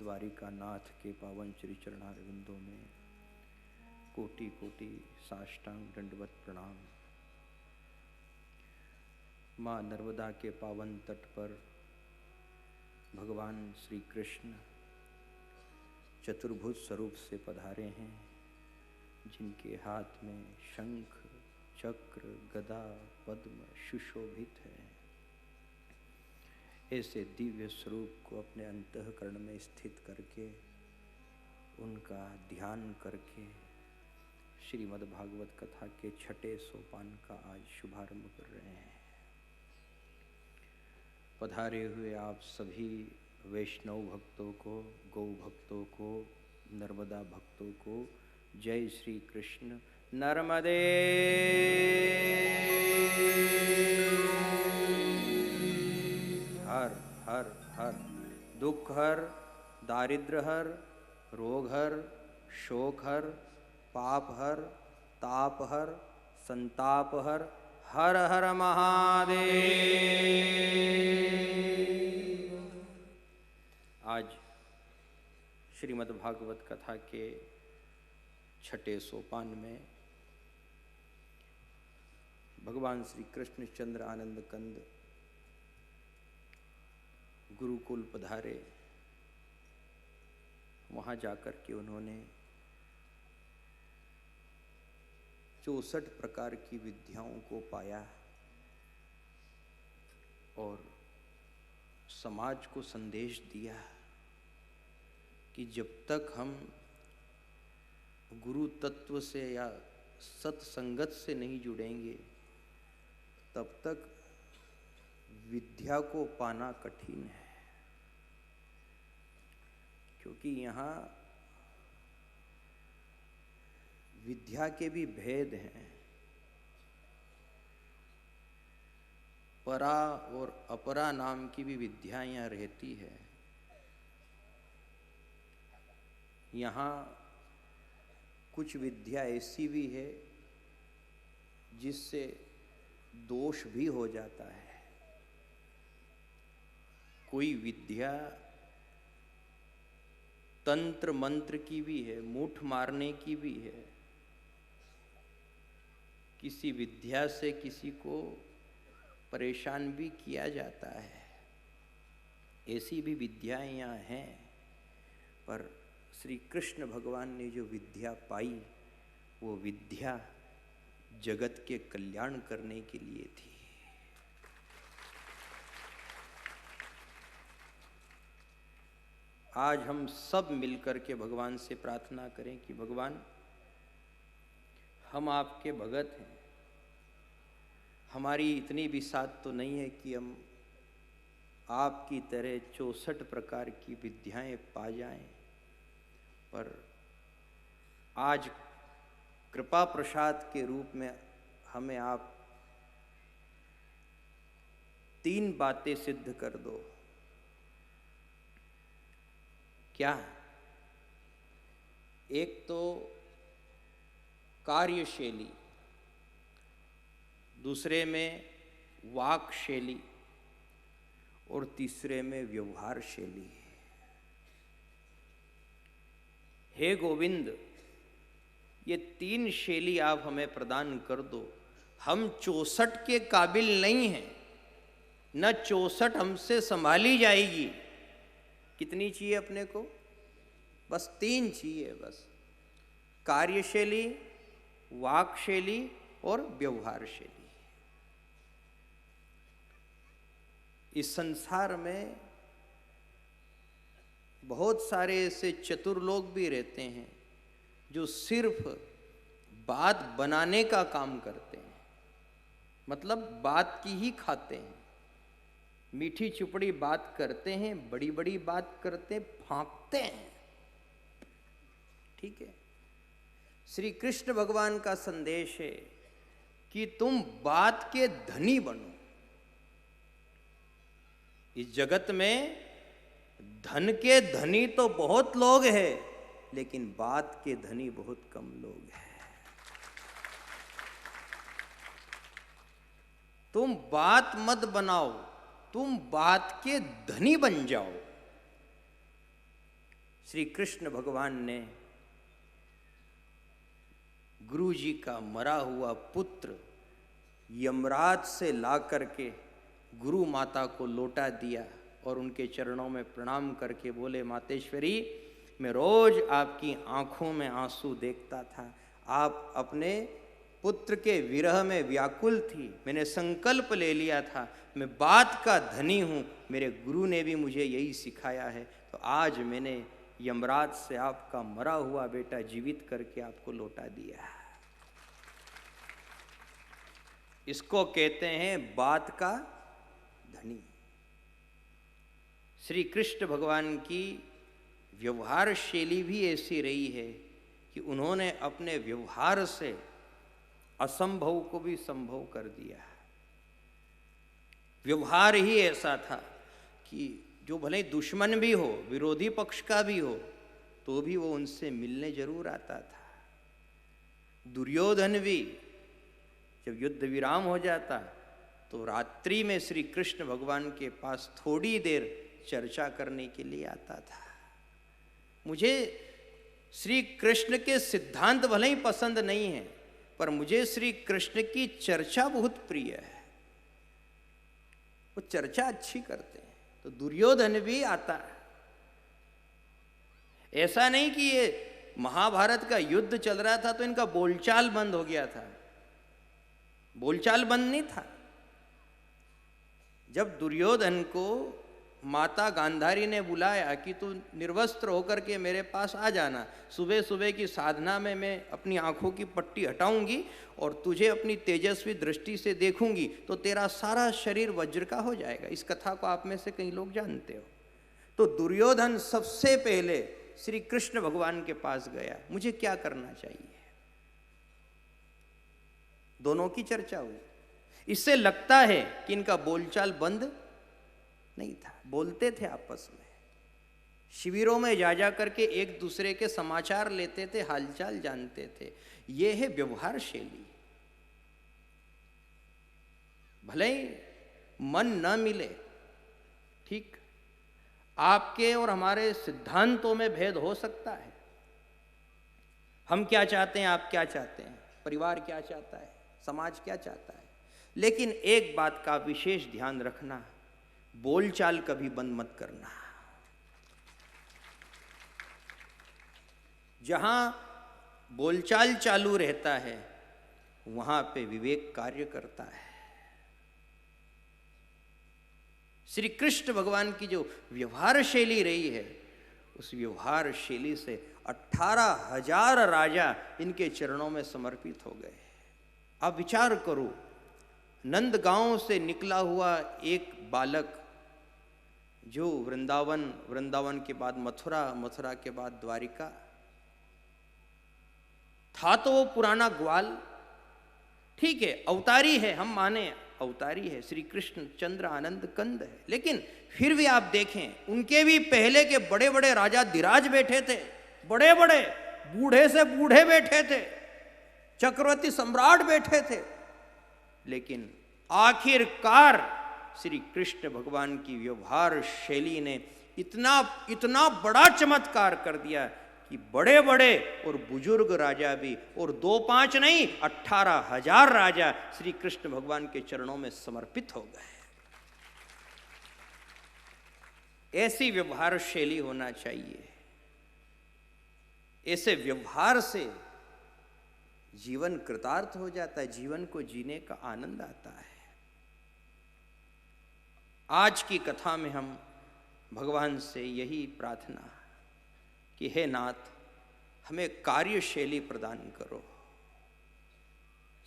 द्वारिका नाथ के पावन श्री चरणारविंदों में कोटि कोटि साष्टांग दंडवत प्रणाम। माँ नर्मदा के पावन तट पर भगवान श्री कृष्ण चतुर्भुज स्वरूप से पधारे हैं, जिनके हाथ में शंख चक्र गदा पद्म सुशोभित है। ऐसे दिव्य स्वरूप को अपने अंतःकरण में स्थित करके उनका ध्यान करके श्रीमद् भागवत कथा के छठे सोपान का आज शुभारंभ कर रहे हैं। पधारे हुए आप सभी वैष्णव भक्तों को, गौ भक्तों को, नर्मदा भक्तों को जय श्री कृष्ण। नर्मदे हर हर हर, दुख हर, दारिद्र हर, रोग हर, शोक हर, पाप हर, ताप हर, संताप हर, हर हर महादेव। आज श्रीमद् भागवत कथा के छठे सोपान में भगवान श्री कृष्ण चंद्र आनंद कंद गुरुकुल पधारे। वहाँ जाकर के उन्होंने 64 प्रकार की विद्याओं को पाया और समाज को संदेश दिया कि जब तक हम गुरु तत्व से या सत्संगत से नहीं जुड़ेंगे तब तक विद्या को पाना कठिन है। क्योंकि यहाँ विद्या के भी भेद हैं। परा और अपरा नाम की भी विद्या यहाँ रहती है। यहाँ कुछ विद्या ऐसी भी है जिससे दोष भी हो जाता है। कोई विद्या तंत्र मंत्र की भी है, मूठ मारने की भी है। किसी विद्या से किसी को परेशान भी किया जाता है। ऐसी भी विद्याएं यहाँ हैं, पर श्री कृष्ण भगवान ने जो विद्या पाई वो विद्या जगत के कल्याण करने के लिए थी। आज हम सब मिलकर के भगवान से प्रार्थना करें कि भगवान, हम आपके भगत हैं। हमारी इतनी भी साथ तो नहीं है कि हम आपकी तरह 64 प्रकार की विद्याएं पा जाएं, पर आज कृपा प्रसाद के रूप में हमें आप 3 बातें सिद्ध कर दो। क्या? एक तो कार्यशैली, दूसरे में वाक शैली और तीसरे में व्यवहार शैली। हे गोविंद, ये 3 शैली आप हमें प्रदान कर दो। हम 64 के काबिल नहीं हैं, न 64 हमसे संभाली जाएगी। कितनी चाहिए अपने को? बस 3 चाहिए। बस कार्यशैली, वाक शैली और व्यवहार शैली। इस संसार में बहुत सारे ऐसे चतुर लोग भी रहते हैं जो सिर्फ बात बनाने का काम करते हैं, मतलब बात की ही खाते हैं। मीठी चुपड़ी बात करते हैं, बड़ी बड़ी बात करते, फांकते हैं। ठीक है? श्री कृष्ण भगवान का संदेश है कि तुम बात के धनी बनो। इस जगत में धन के धनी तो बहुत लोग हैं, लेकिन बात के धनी बहुत कम लोग हैं। तुम बात मत बनाओ, तुम बात के धनी बन जाओ। श्री कृष्ण भगवान ने गुरु जी का मरा हुआ पुत्र यमराज से ला करके गुरु माता को लौटा दिया और उनके चरणों में प्रणाम करके बोले, मातेश्वरी, मैं रोज आपकी आंखों में आंसू देखता था, आप अपने पुत्र के विरह में व्याकुल थी, मैंने संकल्प ले लिया था, मैं बात का धनी हूँ, मेरे गुरु ने भी मुझे यही सिखाया है, तो आज मैंने यमराज से आपका मरा हुआ बेटा जीवित करके आपको लौटा दिया। इसको कहते हैं बात का धनी। श्री कृष्ण भगवान की व्यवहार शैली भी ऐसी रही है कि उन्होंने अपने व्यवहार से असंभव को भी संभव कर दिया। व्यवहार ही ऐसा था कि जो भले दुश्मन भी हो, विरोधी पक्ष का भी हो, तो भी वो उनसे मिलने जरूर आता था। दुर्योधन भी जब युद्ध विराम हो जाता तो रात्रि में श्री कृष्ण भगवान के पास थोड़ी देर चर्चा करने के लिए आता था। मुझे श्री कृष्ण के सिद्धांत भले ही पसंद नहीं है, पर मुझे श्री कृष्ण की चर्चा बहुत प्रिय है, वो चर्चा अच्छी करते हैं। तो दुर्योधन भी आता है। ऐसा नहीं कि ये महाभारत का युद्ध चल रहा था तो इनका बोलचाल बंद हो गया था, बोलचाल बंद नहीं था। जब दुर्योधन को माता गांधारी ने बुलाया कि तू निर्वस्त्र होकर के मेरे पास आ जाना, सुबह सुबह की साधना में मैं अपनी आंखों की पट्टी हटाऊंगी और तुझे अपनी तेजस्वी दृष्टि से देखूंगी तो तेरा सारा शरीर वज्र का हो जाएगा। इस कथा को आप में से कई लोग जानते हो। तो दुर्योधन सबसे पहले श्री कृष्ण भगवान के पास गया, मुझे क्या करना चाहिए। दोनों की चर्चा हुई। इससे लगता है कि इनका बोलचाल बंद नहीं था, बोलते थे आपस में, शिविरों में जा करके एक दूसरे के समाचार लेते थे, हालचाल जानते थे। यह है व्यवहार शैली। भले ही मन न मिले, ठीक, आपके और हमारे सिद्धांतों में भेद हो सकता है। हम क्या चाहते हैं, आप क्या चाहते हैं, परिवार क्या चाहता है, समाज क्या चाहता है, लेकिन एक बात का विशेष ध्यान रखना, बोलचाल कभी बंद मत करना। जहां बोलचाल चालू रहता है वहां पे विवेक कार्य करता है। श्री कृष्ण भगवान की जो व्यवहार शैली रही है, उस व्यवहार शैली से 18,000 राजा इनके चरणों में समर्पित हो गए। अब विचार करो, नंदगांव से निकला हुआ एक बालक जो वृंदावन के बाद मथुरा के बाद द्वारिका, था तो वो पुराना ग्वाल, ठीक है, अवतारी है, हम माने अवतारी है, श्री कृष्ण चंद्र आनंद कंद है, लेकिन फिर भी आप देखें उनके भी पहले के बड़े बड़े राजा धीराज बैठे थे, बड़े बड़े बूढ़े से बूढ़े बैठे थे, चक्रवर्ती सम्राट बैठे थे, लेकिन आखिरकार श्री कृष्ण भगवान की व्यवहार शैली ने इतना बड़ा चमत्कार कर दिया कि बड़े बड़े और बुजुर्ग राजा भी, और 2-5 नहीं 18,000 राजा श्री कृष्ण भगवान के चरणों में समर्पित हो गए। ऐसी व्यवहार शैली होना चाहिए। ऐसे व्यवहार से जीवन कृतार्थ हो जाता है, जीवन को जीने का आनंद आता है। आज की कथा में हम भगवान से यही प्रार्थना कि हे नाथ, हमें कार्यशैली प्रदान करो।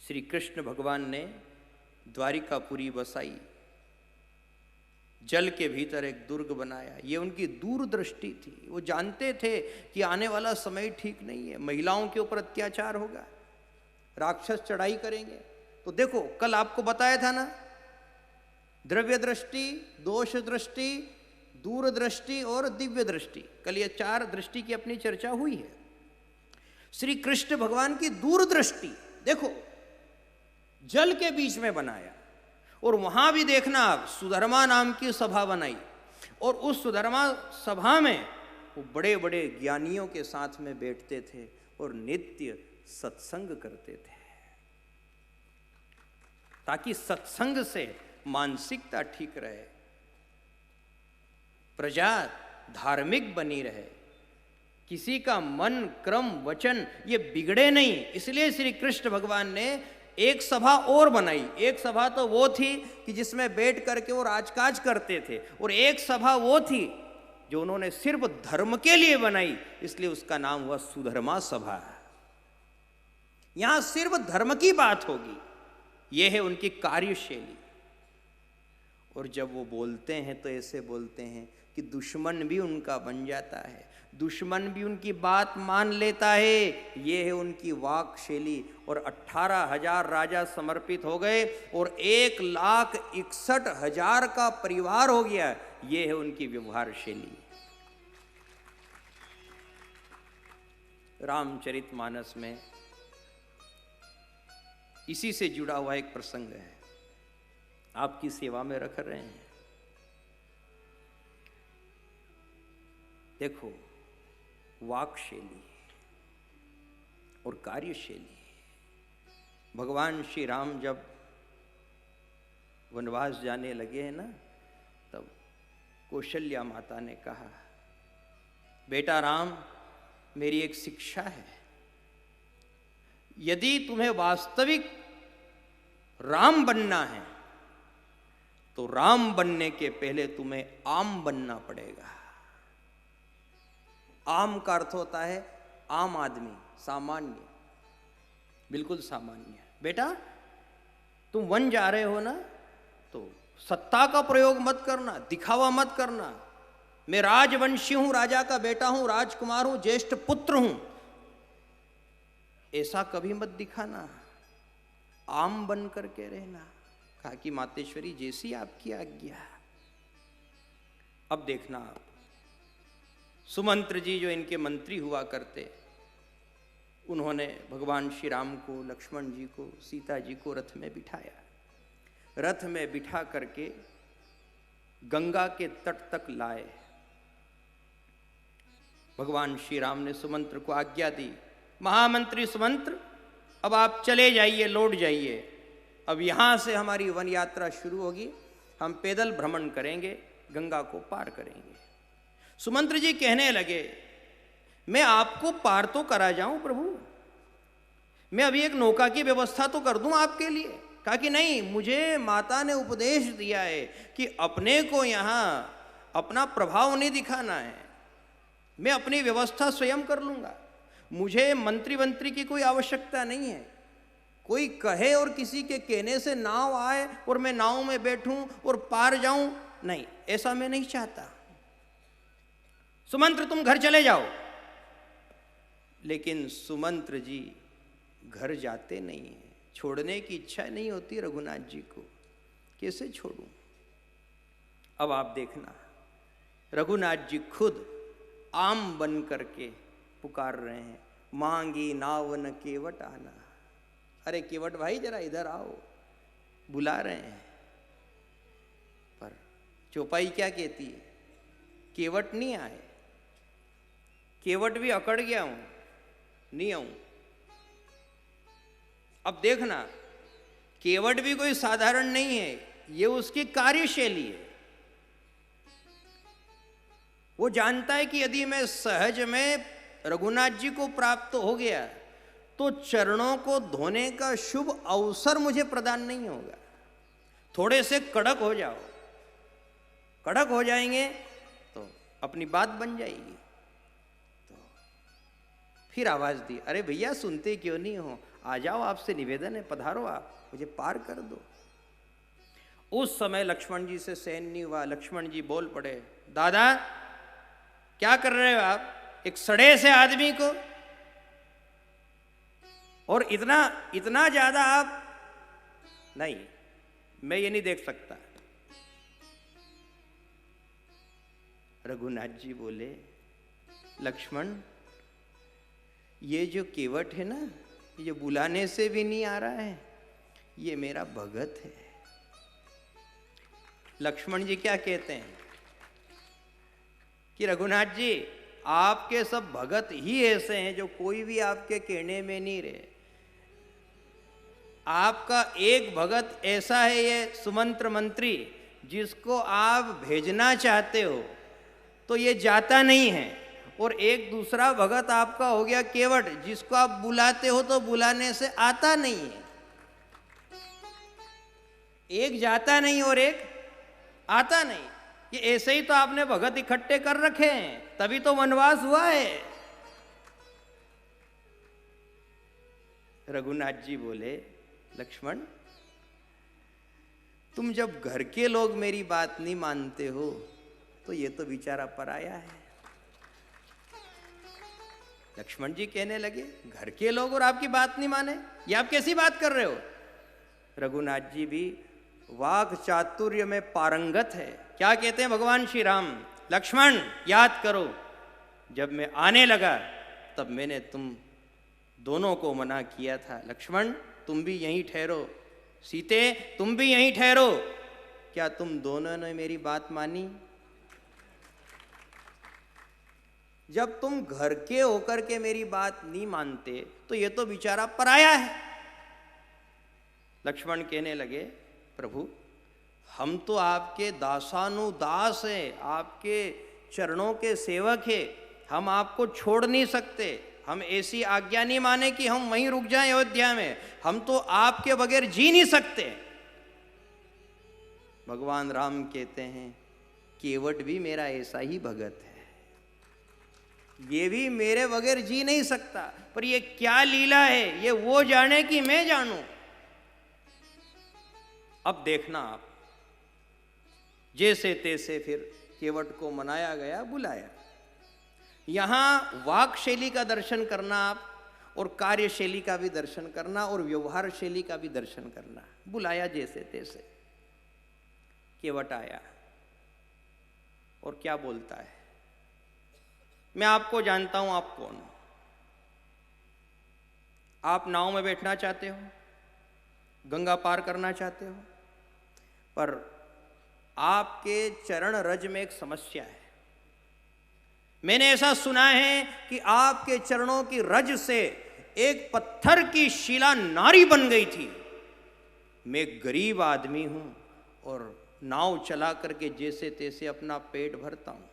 श्री कृष्ण भगवान ने द्वारिकापुरी बसाई, जल के भीतर एक दुर्ग बनाया। ये उनकी दूरदृष्टि थी। वो जानते थे कि आने वाला समय ठीक नहीं है, महिलाओं के ऊपर अत्याचार होगा, राक्षस चढ़ाई करेंगे। तो देखो, कल आपको बताया था ना, द्रव्य दृष्टि, दोष दृष्टि, दूरदृष्टि और दिव्य दृष्टि, कल ये 4 दृष्टि की अपनी चर्चा हुई है। श्री कृष्ण भगवान की दूरदृष्टि देखो, जल के बीच में बनाया, और वहां भी देखना आप, सुधर्मा नाम की सभा बनाई, और उस सुधर्मा सभा में वो बड़े बड़े ज्ञानियों के साथ में बैठते थे और नित्य सत्संग करते थे, ताकि सत्संग से मानसिकता ठीक रहे, प्रजा धार्मिक बनी रहे, किसी का मन क्रम वचन ये बिगड़े नहीं। इसलिए श्री कृष्ण भगवान ने एक सभा और बनाई। एक सभा तो वो थी कि जिसमें बैठ करके वो राजकाज करते थे, और एक सभा वो थी जो उन्होंने सिर्फ धर्म के लिए बनाई, इसलिए उसका नाम हुआ सुधर्मा सभा। यहां सिर्फ धर्म की बात होगी, यह है उनकी कार्यशैली। और जब वो बोलते हैं तो ऐसे बोलते हैं कि दुश्मन भी उनका बन जाता है, दुश्मन भी उनकी बात मान लेता है। ये है उनकी वाक शैली। और 18,000 राजा समर्पित हो गए और 1,61,000 का परिवार हो गया। ये है उनकी व्यवहार शैली। रामचरितमानस में इसी से जुड़ा हुआ एक प्रसंग है, आपकी सेवा में रख रहे हैं। देखो, वाक्शैली और कार्यशैली। भगवान श्री राम जब वनवास जाने लगे हैं ना, तब कौशल्या माता ने कहा, बेटा राम, मेरी एक शिक्षा है, यदि तुम्हें वास्तविक राम बनना है तो राम बनने के पहले तुम्हें आम बनना पड़ेगा। आम का अर्थ होता है आम आदमी, सामान्य, बिल्कुल सामान्य। बेटा तुम वन जा रहे हो ना, तो सत्ता का प्रयोग मत करना, दिखावा मत करना। मैं राजवंशी हूं, राजा का बेटा हूं, राजकुमार हूं, ज्येष्ठ पुत्र हूं, ऐसा कभी मत दिखाना, आम बन करके रहना। कहा कि मातेश्वरी जैसी आपकी आज्ञा। अब देखना आप, सुमंत्र जी जो इनके मंत्री हुआ करते, उन्होंने भगवान श्री राम को, लक्ष्मण जी को, सीता जी को रथ में बिठाया। रथ में बिठा करके गंगा के तट तक लाए। भगवान श्री राम ने सुमंत्र को आज्ञा दी, महामंत्री सुमंत्र, अब आप चले जाइए, लौट जाइए। अब यहां से हमारी वन यात्रा शुरू होगी, हम पैदल भ्रमण करेंगे, गंगा को पार करेंगे। सुमंत्र जी कहने लगे, मैं आपको पार तो करा जाऊं प्रभु, मैं अभी एक नौका की व्यवस्था तो कर दूं आपके लिए। कहा कि नहीं, मुझे माता ने उपदेश दिया है कि अपने को यहां अपना प्रभाव नहीं दिखाना है, मैं अपनी व्यवस्था स्वयं कर लूंगा, मुझे मंत्री की कोई आवश्यकता नहीं है। कोई कहे और किसी के कहने से नाव आए और मैं नाव में बैठूं और पार जाऊं, नहीं, ऐसा मैं नहीं चाहता। सुमंत्र तुम घर चले जाओ। लेकिन सुमंत्र जी घर जाते नहीं हैं, छोड़ने की इच्छा नहीं होती रघुनाथ जी को, कैसे छोड़ूं। अब आप देखना, रघुनाथ जी खुद आम बन करके पुकार रहे हैं, मांगी नावन केवट आना। अरे केवट भाई जरा इधर आओ, बुला रहे हैं। पर चौपाई क्या कहती है, केवट नहीं आए, केवट भी अकड़ गया हूं, नहीं आऊं। अब देखना, केवट भी कोई साधारण नहीं है, ये उसकी कार्यशैली है। वो जानता है कि यदि मैं सहज में रघुनाथ जी को प्राप्त हो गया तो चरणों को धोने का शुभ अवसर मुझे प्रदान नहीं होगा। थोड़े से कड़क हो जाओ, कड़क हो जाएंगे तो अपनी बात बन जाएगी। तो फिर आवाज दी, अरे भैया सुनते क्यों नहीं हो, आ जाओ, आपसे निवेदन है, पधारो, आप मुझे पार कर दो। उस समय लक्ष्मण जी से सहन नहीं हुआ। लक्ष्मण जी बोल पड़े, दादा क्या कर रहे हो आप, एक सड़े से आदमी को, और इतना ज्यादा आप, नहीं, मैं ये नहीं देख सकता। रघुनाथ जी बोले, लक्ष्मण ये जो केवट है ना, ये बुलाने से भी नहीं आ रहा है, ये मेरा भगत है। लक्ष्मण जी क्या कहते हैं कि रघुनाथ जी आपके सब भगत ही ऐसे हैं जो कोई भी आपके कहने में नहीं रहे। आपका एक भगत ऐसा है, ये सुमंत्र मंत्री, जिसको आप भेजना चाहते हो तो ये जाता नहीं है, और एक दूसरा भगत आपका हो गया केवट, जिसको आप बुलाते हो तो बुलाने से आता नहीं है। एक जाता नहीं और एक आता नहीं। ये ऐसे ही तो आपने भगत इकट्ठे कर रखे हैं, तभी तो वनवास हुआ है। रघुनाथ जी बोले, लक्ष्मण, तुम जब घर के लोग मेरी बात नहीं मानते हो तो ये तो बेचारा पराया है। लक्ष्मण जी कहने लगे, घर के लोग और आपकी बात नहीं माने, ये आप कैसी बात कर रहे हो? रघुनाथ जी भी वाक चातुर्य में पारंगत है। क्या कहते हैं भगवान श्री राम? लक्ष्मण, याद करो, जब मैं आने लगा तब मैंने तुम दोनों को मना किया था। लक्ष्मण, तुम भी यहीं ठहरो, सीते तुम भी यहीं ठहरो। क्या तुम दोनों ने मेरी बात मानी? जब तुम घर के होकर के मेरी बात नहीं मानते तो ये तो बेचारा पराया है। लक्ष्मण कहने लगे, प्रभु, हम तो आपके दासानुदास हैं, आपके चरणों के सेवक हैं, हम आपको छोड़ नहीं सकते। हम ऐसी आज्ञा नहीं माने कि हम वहीं रुक जाएं अयोध्या में, हम तो आपके बगैर जी नहीं सकते। भगवान राम कहते हैं, केवट भी मेरा ऐसा ही भगत है, ये भी मेरे बगैर जी नहीं सकता, पर ये क्या लीला है, ये वो जाने कि मैं जानूं। अब देखना आप, जैसे तैसे फिर केवट को मनाया गया, बुलाया। यहां वाक शैली का दर्शन करना आप, और कार्यशैली का भी दर्शन करना, और व्यवहार शैली का भी दर्शन करना। बुलाया जैसे तैसे, केवट आया और क्या बोलता है, मैं आपको जानता हूं, आप कौन हो? आप नाव में बैठना चाहते हो, गंगा पार करना चाहते हो, पर आपके चरण रज में एक समस्या है। मैंने ऐसा सुना है कि आपके चरणों की रज से एक पत्थर की शिला नारी बन गई थी। मैं गरीब आदमी हूं और नाव चला करके जैसे तैसे अपना पेट भरता हूं।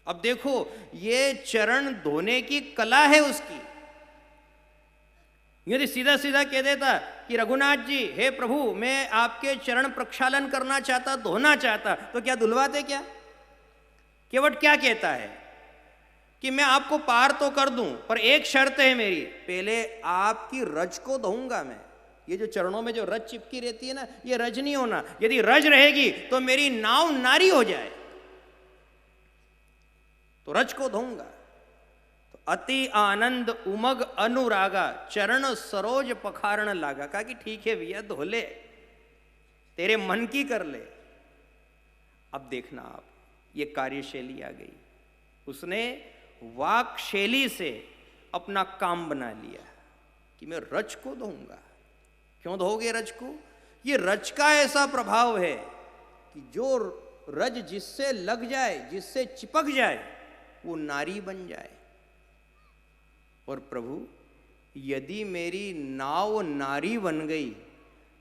अब देखो, ये चरण धोने की कला है उसकी। यदि सीधा सीधा कह देता कि रघुनाथ जी, हे प्रभु, मैं आपके चरण प्रक्षालन करना चाहता, धोना चाहता, तो क्या धुलवाते क्या? केवट क्या कहता है कि मैं आपको पार तो कर दूं, पर एक शर्त है मेरी, पहले आपकी रज को धोऊंगा मैं। ये जो चरणों में जो रज चिपकी रहती है ना, ये रज नहीं होना। यदि रज रहेगी तो मेरी नाव नारी हो जाए, तो रज को धोऊंगा। तो अति आनंद उमग अनुरागा, चरण सरोज पखारण लागा। कहा कि ठीक है भैया, धो ले, तेरे मन की कर ले। अब देखना आप, ये कार्यशैली आ गई। उसने वाक शैली से अपना काम बना लिया कि मैं रज को धोऊंगा। क्यों धोगे रज को? ये रज का ऐसा प्रभाव है कि जो रज जिससे लग जाए, जिससे चिपक जाए, वो नारी बन जाए। और प्रभु, यदि मेरी नाव नारी बन गई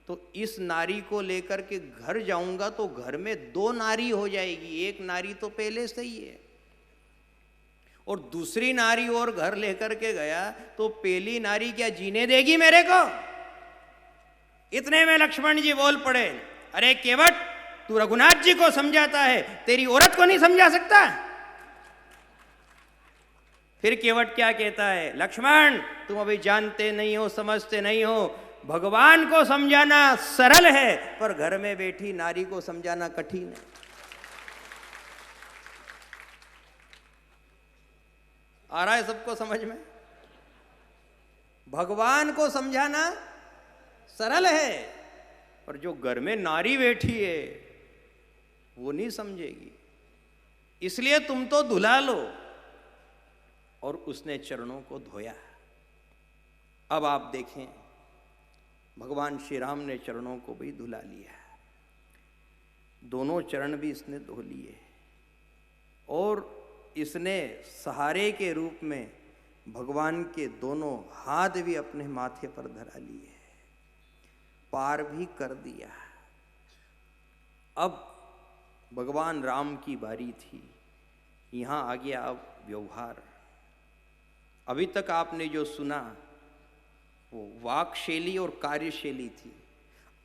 तो इस नारी को लेकर के घर जाऊंगा तो घर में दो नारी हो जाएगी। एक नारी तो पहले से ही है, और दूसरी नारी और घर लेकर के गया तो पहली नारी क्या जीने देगी मेरे को? इतने में लक्ष्मण जी बोल पड़े, अरे केवट, तू रघुनाथ जी को समझाता है, तेरी औरत को नहीं समझा सकता? फिर केवट क्या कहता है, लक्ष्मण, तुम अभी जानते नहीं हो, समझते नहीं हो, भगवान को समझाना सरल है, पर घर में बैठी नारी को समझाना कठिन है। आ रहा है सबको समझ में? भगवान को समझाना सरल है, पर जो घर में नारी बैठी है वो नहीं समझेगी। इसलिए तुम तो धुला लो। और उसने चरणों को धोया। अब आप देखें, भगवान श्री राम ने चरणों को भी धुला लिया, दोनों चरण भी इसने धो लिए। और इसने सहारे के रूप में भगवान के दोनों हाथ भी अपने माथे पर धरा लिए, पार भी कर दिया। अब भगवान राम की बारी थी, यहाँ आ गया अब व्यवहार। अभी तक आपने जो सुना वो वाक्शैली और कार्यशैली थी।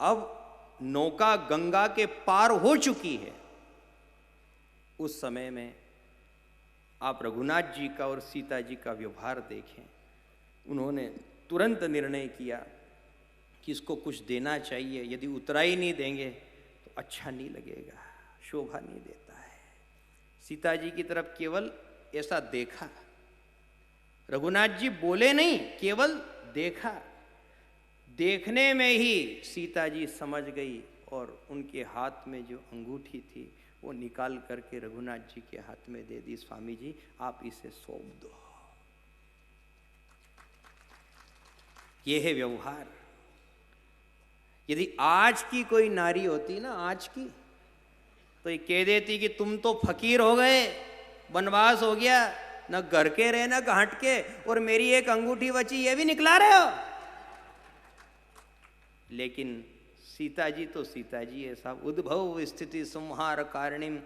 अब नौका गंगा के पार हो चुकी है। उस समय में आप रघुनाथ जी का और सीता जी का व्यवहार देखें। उन्होंने तुरंत निर्णय किया कि इसको कुछ देना चाहिए, यदि उतरा ही नहीं देंगे तो अच्छा नहीं लगेगा, शोभा नहीं देता है। सीता जी की तरफ केवल ऐसा देखा, रघुनाथ जी बोले नहीं, केवल देखा। देखने में ही सीता जी समझ गई और उनके हाथ में जो अंगूठी थी वो निकाल करके रघुनाथ जी के हाथ में दे दी। स्वामी जी आप इसे सौंप दो। ये है व्यवहार। यदि आज की कोई नारी होती ना, आज की, तो ये कह देती कि तुम तो फकीर हो गए, वनवास हो गया, न घर के रहे न घाट के, और मेरी एक अंगूठी बची ये भी निकला रहे हो। लेकिन सीता जी तो सीता जी है साहब। उद्भव स्थिति संहार कारणिम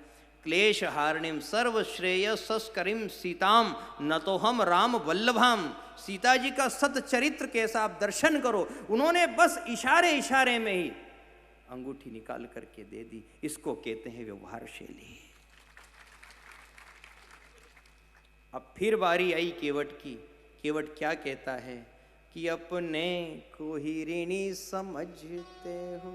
क्लेश हारणिम सर्वश्रेय सस्करिम सीताम न तो हम राम वल्लभाम। सीता जी का सत चरित्र कैसा आप दर्शन करो। उन्होंने बस इशारे इशारे में ही अंगूठी निकाल करके दे दी। इसको कहते हैं व्यवहार शैली। अब फिर बारी आई केवट की। केवट क्या कहता है कि अपने को ही ऋणी समझते हो,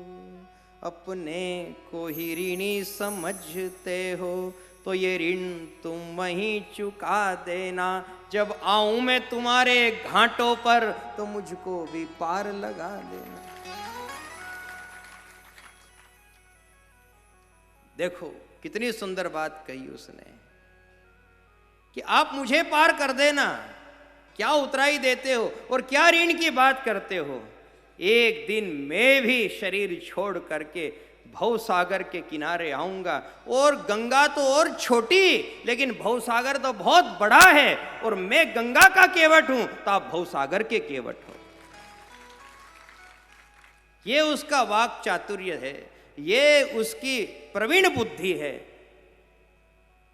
अपने को ही ऋणी समझते हो, तो ये ऋण तुम वहीं चुका देना। जब आऊं मैं तुम्हारे घाटों पर तो मुझको भी पार लगा देना। देखो कितनी सुंदर बात कही उसने कि आप मुझे पार कर देना, क्या उतराई देते हो और क्या ऋण की बात करते हो। एक दिन मैं भी शरीर छोड़ करके भवसागर के किनारे आऊंगा। और गंगा तो और छोटी, लेकिन भवसागर तो बहुत बड़ा है, और मैं गंगा का केवट हूं तो आप भवसागर के केवट हो। ये उसका वाक चातुर्य है, ये उसकी प्रवीण बुद्धि है।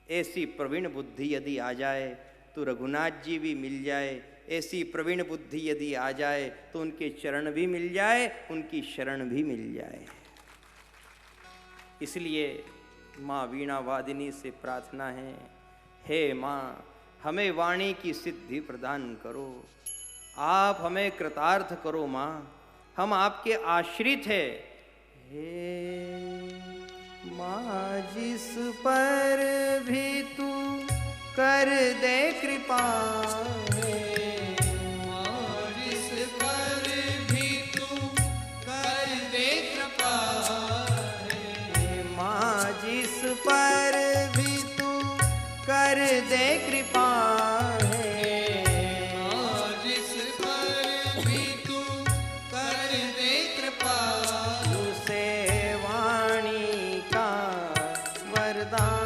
ऐसी प्रवीण बुद्धि यदि आ जाए तो रघुनाथ जी भी मिल जाए। ऐसी प्रवीण बुद्धि यदि आ जाए तो उनके चरण भी मिल जाए, उनकी शरण भी मिल जाए। इसलिए माँ वीणा वादिनी से प्रार्थना है, हे माँ हमें वाणी की सिद्धि प्रदान करो, आप हमें कृतार्थ करो माँ, हम आपके आश्रित हैं। हे माँ जिस पर भी तू कर दे कृपा, माँ जिस पर भी तू कर दे कृपा, माँ जिस पर भी तू कर दे कृपा, माँ जिस पर भी तू कर दे कृपा, उसे वाणी का वरदान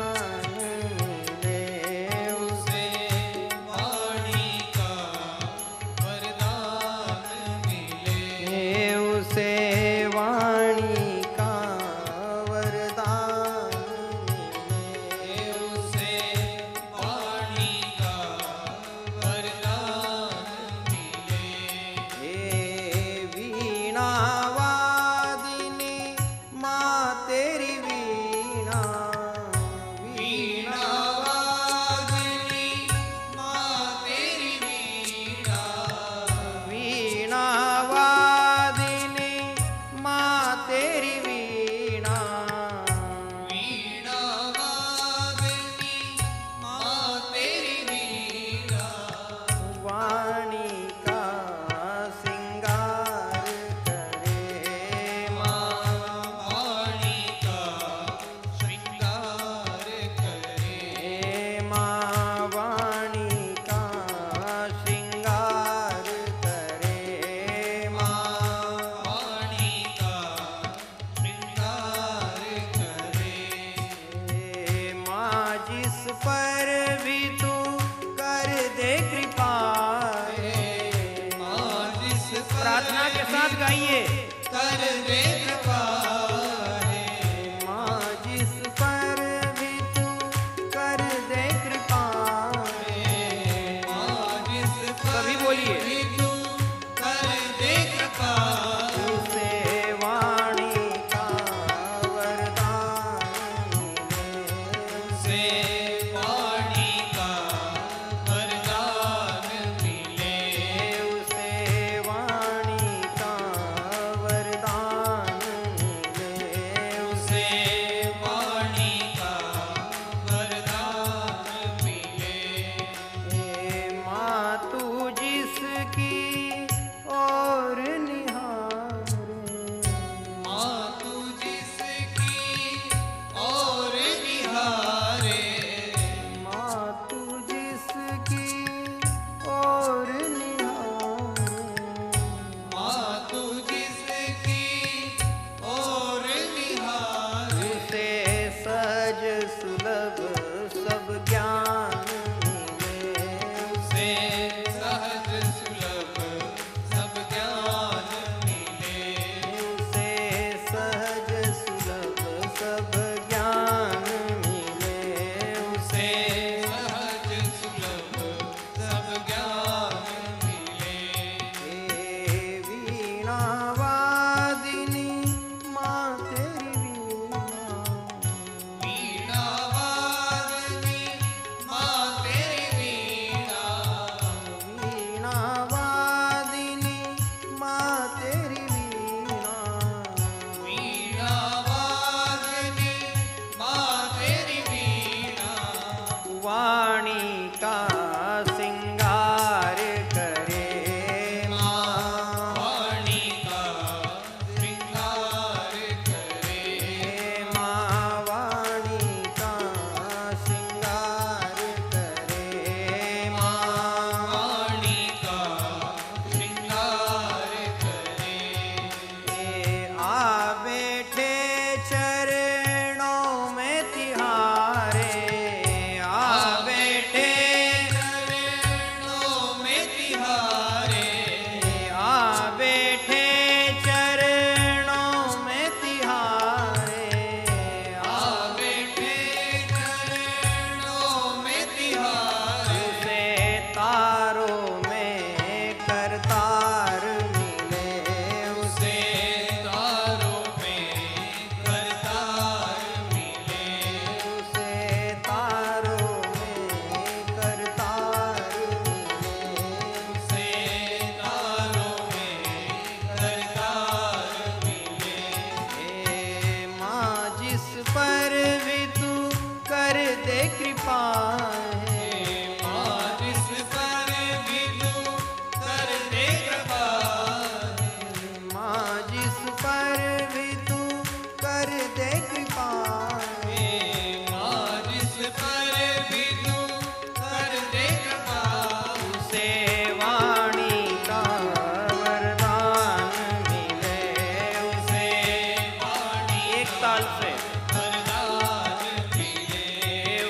ताल से वरदान मिले,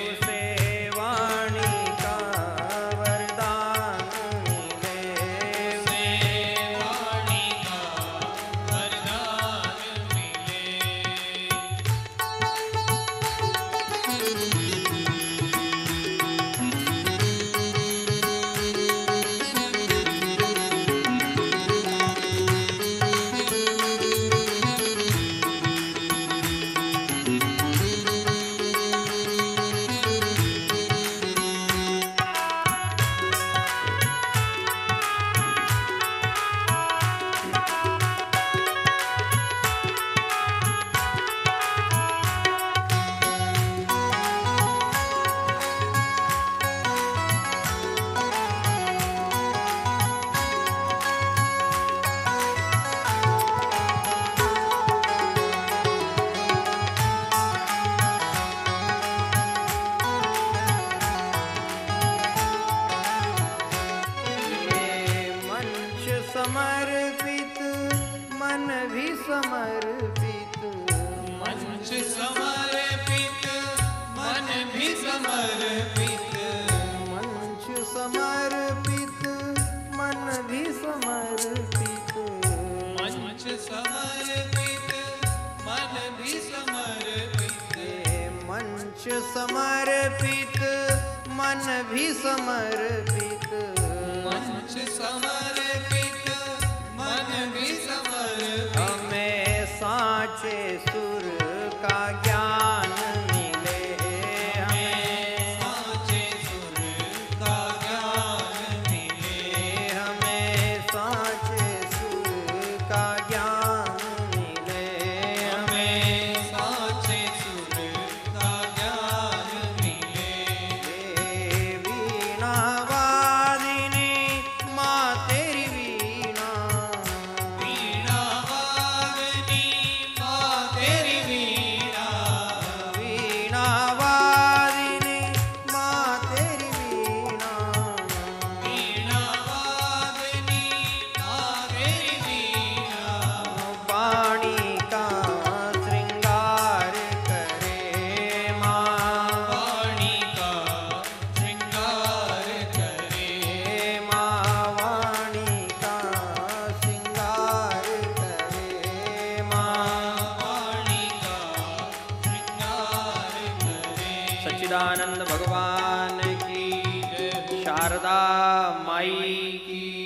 उसे वाणी का वरदान मिले, उसे वाणी का वरदान मिले। समर्पित मन भी समर्पित, मंच समर्पित मन भी समर्पित, मंच समर्पित मन भी समर्पित, मंच समर्पित मन भी समर्पित, मंच समर्पित मन भी समर्पित, मंच समर्पित मन भी समर्पित। हमें साचे सुर का ज्ञान मिले, हमें साचे सुर का ज्ञान मिले, हमें साचे सुर का ज्ञान मिले, हमें साचे सुर का ज्ञान मिले। वीणा वादिनी माँ तेरी वीणा, वीणा वादनी माँ तेरी वीणा, वीणा वादिनी माँ तेरी वीणा, वीणा वादनी माँ तेरी वीणा। वाणी का श्रृंगार करे माँ, वाणी का श्रृंगार करे, माँ वाणी का श्रृंगार करे माँ। वाणी का श्रृंगार करे। सच्चिदानंद भगवान की, शारदा माई की।